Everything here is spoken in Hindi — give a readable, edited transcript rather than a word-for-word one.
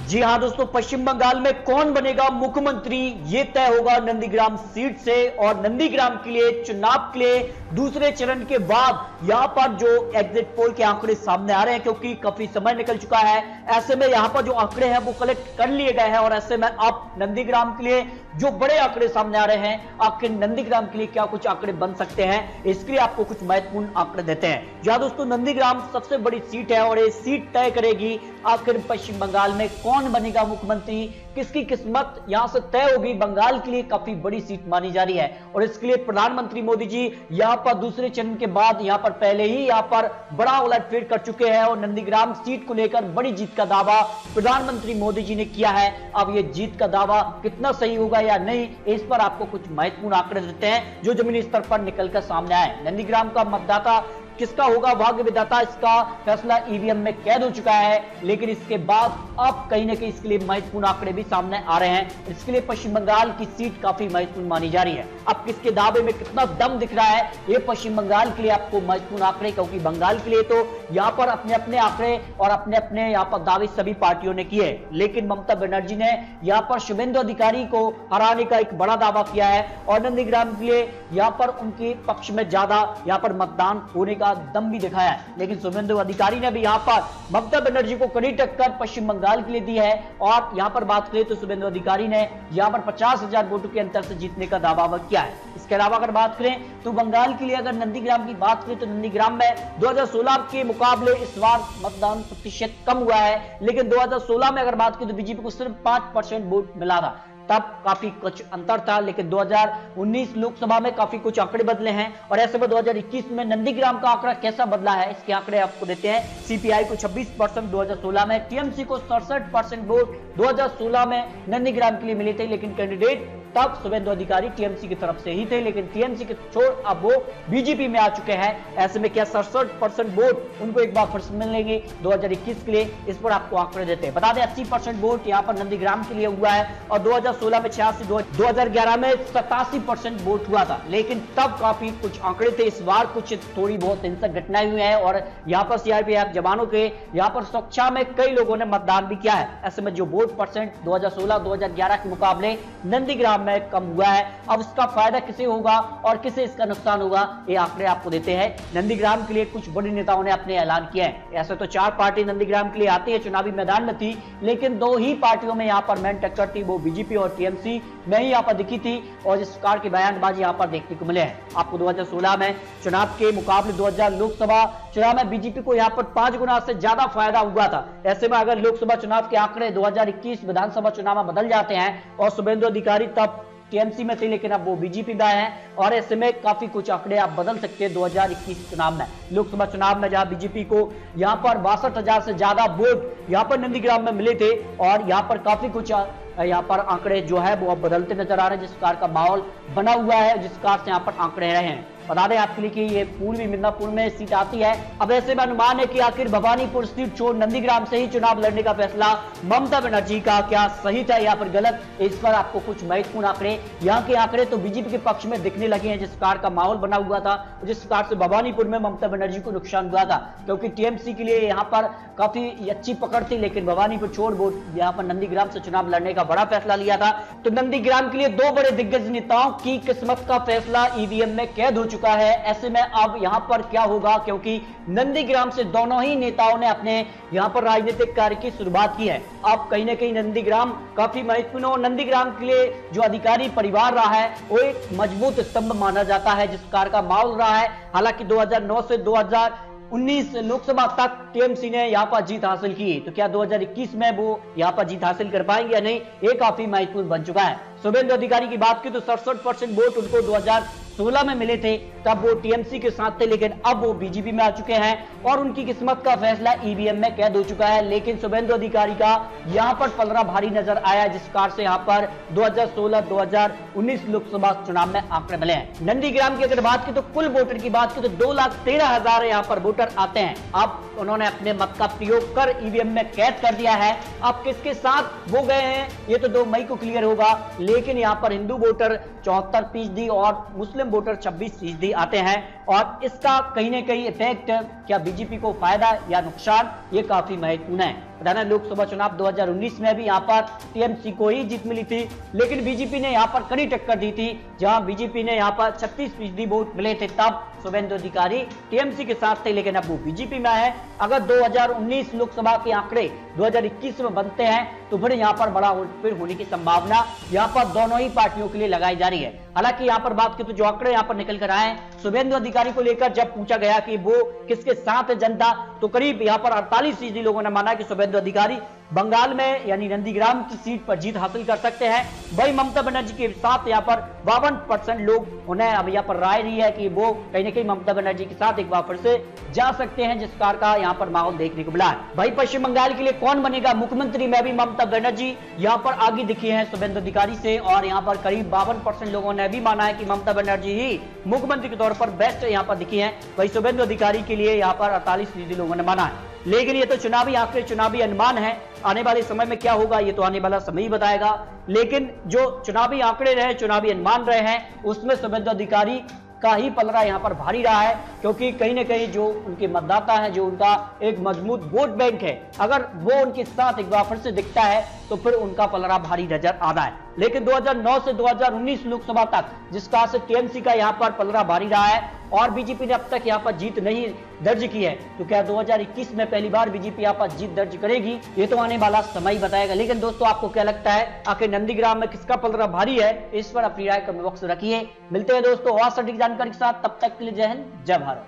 जी हां दोस्तों, पश्चिम बंगाल में कौन बनेगा मुख्यमंत्री ये तय होगा नंदीग्राम सीट से। और नंदीग्राम के लिए चुनाव के लिए दूसरे चरण के बाद यहां पर जो एग्जिट पोल के आंकड़े सामने आ रहे हैं, क्योंकि काफी समय निकल चुका है, ऐसे में यहां पर जो आंकड़े हैं वो कलेक्ट कर लिए गए हैं। और ऐसे में अब नंदीग्राम के लिए जो बड़े आंकड़े सामने आ रहे हैं, आखिर नंदीग्राम के लिए क्या कुछ आंकड़े बन सकते हैं, इसके लिए आपको कुछ महत्वपूर्ण आंकड़े देते हैं। जी दोस्तों, नंदीग्राम सबसे बड़ी सीट है और ये सीट तय करेगी आखिर पश्चिम बंगाल में कौन बनेगा मुख्यमंत्री, किसकी किस्मत यहां से तय होगी। बंगाल के लिए काफी बड़ी सीट मानी जा रही है और इसके लिए प्रधानमंत्री मोदी जी यहां पर दूसरे चरण के बाद यहां पर पहले ही यहां पर बड़ा उलटफेर कर चुके हैं और नंदीग्राम सीट को लेकर बड़ी जीत का दावा प्रधानमंत्री मोदी जी ने किया है। अब यह जीत का दावा कितना सही होगा या नहीं, इस पर आपको कुछ महत्वपूर्ण आंकड़े देते हैं जो जमीनी स्तर पर निकलकर सामने आए। नंदीग्राम का मतदाता किसका होगा भाग्य विधाता, इसका फैसला ईवीएम में कैद हो चुका है, लेकिन इसके बाद अब कहीं ना कहीं इसके लिए महत्वपूर्ण आंकड़े भी सामने आ रहे हैं। इसके लिए पश्चिम बंगाल की सीट काफी महत्वपूर्ण मानी जा रही है। अब किसके दावे में कितना दम दिख रहा है, ये पश्चिम बंगाल के लिए आपको महत्वपूर्ण आंकड़े, क्योंकि बंगाल के लिए तो यहाँ पर अपने अपने आंकड़े और अपने अपने यहाँ पर दावे सभी पार्टियों ने किए, लेकिन ममता बनर्जी ने यहाँ पर शुभेंदु अधिकारी को हराने का एक बड़ा दावा किया है और नंदीग्राम के लिए यहाँ पर उनके पक्ष में ज्यादा यहाँ पर मतदान होने दम भी दिखाया है। लेकिन शुभेंदु अधिकारी ने भी यहां पर ममता बनर्जी को कड़ी टक्कर पश्चिम बंगाल के लिए दी है। और यहां पर बात करें तो शुभेंदु अधिकारी ने यहां पर 50,000 वोटों के अंतर से जीतने का दावा किया है। इसके अलावा अगर बात करें तो बंगाल के लिए अगर नंदीग्राम की बात करें तो नंदीग्राम में 2016 के मुकाबले इस बार मतदान प्रतिशत कम हुआ है, लेकिन 2016 में अगर बात करें तो बीजेपी को सिर्फ 5% वोट मिला था, तब काफी कुछ अंतर था। लेकिन 2019 लोकसभा में काफी कुछ आंकड़े बदले हैं और ऐसे में 2021 में नंदीग्राम का आंकड़ा कैसा बदला है, इसके आंकड़े आपको देते हैं। सीपीआई को 26% 2016 में, टीएमसी को 67% वोट 2016 में नंदीग्राम के लिए मिले थे, लेकिन कैंडिडेट तब शुभेंदु अधिकारी टीएमसी की तरफ से ही थे, लेकिन टीएमसी के छोड़ अब वो बीजेपी में आ चुके हैं। ऐसे में क्या 67% वोट उनको एक बार फिर से मिलेंगे 2021 के लिए, इस पर आपको आंकड़े देते हैं। बता दें 80% वोट यहाँ पर नंदीग्राम के लिए हुआ है और 2016 में 86, 2011 में 87% वोट हुआ था, लेकिन तब काफी कुछ आंकड़े थे। इस बार कुछ थोड़ी बहुत हिंसक घटनाएं हुई हैं और यहाँ पर सीआरपीएफ जवानों के यहाँ पर सुरक्षा में कई लोगों ने मतदान भी किया है। ऐसे में जो वोट परसेंट 2016-2011 के मुकाबले नंदीग्राम में कम हुआ है, अब इसका फायदा किसे होगा और किसे इसका नुकसान होगा, ये आंकड़े आपको देते हैं। नंदीग्राम के लिए कुछ बड़े नेताओं ने अपने ऐलान किए हैं। ऐसे तो 4 पार्टी नंदीग्राम के लिए आती है, चुनावी मैदान में थी, लेकिन 2 ही पार्टियों में यहाँ पर मैन टक्कर थी, वो बीजेपी और टीएमसी में ही यहाँ पर दिखी थी और इस प्रकार की बयानबाजी यहाँ पर देखने को मिले हैं। आपको 2016 में चुनाव के मुकाबले 2000 लोकसभा चुनाव में बीजेपी को यहाँ पर 5 गुना से ज्यादा फायदा हुआ था। ऐसे में अगर लोकसभा चुनाव के आंकड़े 2021 विधानसभा चुनाव में बदल जाते हैं और शुभेंदु अधिकारी तब टीएमसी में थे लेकिन अब वो बीजेपी में आए हैं और ऐसे में काफी कुछ आंकड़े आप बदल सकते हैं 2021 चुनाव में। लोकसभा चुनाव में जहां बीजेपी को यहां पर 62,000 से ज्यादा वोट यहां पर नंदीग्राम में मिले थे और यहां पर काफी कुछ यहाँ पर आंकड़े जो है वो अब बदलते नजर आ रहे हैं, जिस प्रकार का माहौल बना हुआ है, जिस प्रकार से यहाँ पर आंकड़े रहे हैं। बता दें आपके लिए कि ये पूर्वी मिदनापुर में सीट आती है। अब ऐसे में अनुमान है कि आखिर भवानीपुर सीट छोड़ नंदीग्राम से ही चुनाव लड़ने का फैसला ममता बनर्जी का क्या सही था या फिर गलत, इस पर आपको कुछ महत्वपूर्ण आंकड़े, यहाँ के आंकड़े तो बीजेपी के पक्ष में दिखने लगे हैं। जिस प्रकार का माहौल बना हुआ था, जिस प्रकार से भवानीपुर में ममता बनर्जी को नुकसान हुआ था, क्योंकि टीएमसी के लिए यहाँ पर काफी अच्छी पकड़ थी, लेकिन भवानीपुर छोड़ वोट यहाँ पर नंदीग्राम से चुनाव लड़ने का बड़ा फैसला लिया था। तो नंदीग्राम के लिए 2 बड़े दिग्गज नेताओं की किस्मत का फैसला ईवीएम में कैद हो चुका है। ऐसे में अब यहां पर क्या होगा, क्योंकि नंदीग्राम से दोनों ही नेताओं ने अपने यहां पर राजनीतिक कार्य की शुरुआत की है। अब कहीं ना कहीं नंदीग्राम काफी महत्वपूर्ण और नंदीग्राम के लिए जो अधिकारी परिवार रहा है वो एक मजबूत स्तंभ माना जाता है, जिस प्रकार का माहौल रहा है। हालांकि 2009 से 2019 लोकसभा तक टीएमसी ने यहाँ पर जीत हासिल की, तो क्या 2021 में वो यहाँ पर जीत हासिल कर पाएंगे या नहीं, ये काफी महत्वपूर्ण बन चुका है। शुभेंदु अधिकारी की बात की तो 67% वोट उनको 2016 में मिले थे, तब वो टीएमसी के साथ थे, लेकिन अब वो बीजेपी में आ चुके हैं और उनकी किस्मत का फैसला ईवीएम में कैद हो चुका है। लेकिन शुभेंदु अधिकारी का यहाँ पर पलड़ा भारी नजर आया, जिस प्रकार से यहाँ पर 2016-2019 लोकसभा चुनाव में आंकड़े मिले हैं। नंदीग्राम की अगर बात की तो कुल वोटर की बात की तो 2,13,000 यहाँ पर वोटर आते हैं। अब उन्होंने अपने मत का प्रयोग कर ईवीएम में कैद कर दिया है। अब किसके साथ वो गए हैं ये तो 2 मई को क्लियर होगा, लेकिन यहाँ पर हिंदू वोटर 74% और मुस्लिम वोटर 26% आते हैं और इसका कहीं ना कहीं इफेक्ट क्या बीजेपी को फायदा या नुकसान, ये काफी महत्वपूर्ण है। बताना लोकसभा चुनाव 2019 में भी यहाँ पर टीएमसी को ही जीत मिली थी, लेकिन बीजेपी ने यहाँ पर कड़ी टक्कर दी थी। जहां बीजेपी ने यहाँ पर 36% वोट मिले थे, तब शुभेंदु अधिकारी टीएमसी के साथ थे, लेकिन अब वो बीजेपी में है। अगर 2019 लोकसभा के आंकड़े 2021 में बनते हैं तो फिर यहाँ पर बड़ा उलटफेर होने की संभावना यहाँ पर दोनों ही पार्टियों के लिए लगाई जा रही है। हालांकि यहाँ पर बात की तो जो आंकड़े यहाँ पर निकल कर आए शुभेंदु अधिकारी को लेकर, जब पूछा गया कि वो किसके साथ है जनता, तो करीब यहाँ पर 48% लोगों ने माना कि शुभेंदु अधिकारी बंगाल में यानी नंदीग्राम की सीट पर जीत हासिल कर सकते हैं। वही ममता बनर्जी के साथ यहाँ पर 52% लोग उन्हें अब यहाँ पर राय दी है कि वो कहीं ना कहीं ममता बनर्जी के साथ एक बार फिर से जा सकते हैं, जिस कार का यहाँ पर माहौल देखने को मिला है। भाई पश्चिम बंगाल के लिए कौन बनेगा मुख्यमंत्री में भी ममता बनर्जी यहाँ पर आगे दिखी है शुभेंदु अधिकारी से, और यहाँ पर करीब 52% लोगों ने भी माना है कि ममता बनर्जी ही मुख्यमंत्री के तौर पर बेस्ट यहाँ पर दिखी है। वही शुभेंदु अधिकारी के लिए यहाँ पर 48% लोगों ने माना है। लेकिन ये तो चुनावी आंकड़े, चुनावी अनुमान है, आने वाले समय में क्या होगा ये तो आने वाला समय ही बताएगा। लेकिन जो चुनावी आंकड़े रहे, चुनावी अनुमान रहे हैं, उसमें शुभेंदु अधिकारी का ही पलड़ा यहाँ पर भारी रहा है, क्योंकि कहीं ना कहीं जो उनके मतदाता हैं, जो उनका एक मजबूत वोट बैंक है, अगर वो उनके साथ एक बार फिर से दिखता है तो फिर उनका पलड़ा भारी नजर आता है। लेकिन 2009 से 2019 लोकसभा तक जिस कहा से टीएमसी का यहाँ पर पलड़ा भारी रहा है और बीजेपी ने अब तक यहाँ पर जीत नहीं दर्ज की है, तो क्या 2021 में पहली बार बीजेपी यहाँ पर जीत दर्ज करेगी, ये तो आने वाला समय ही बताएगा। लेकिन दोस्तों आपको क्या लगता है, आखिर नंदीग्राम में किसका पलड़ा भारी है, इस पर अपनी राय कमेंट बॉक्स में रखिए। मिलते हैं दोस्तों और सटीक जानकारी के साथ, तब तक के लिए जय हिंद, जय भारत।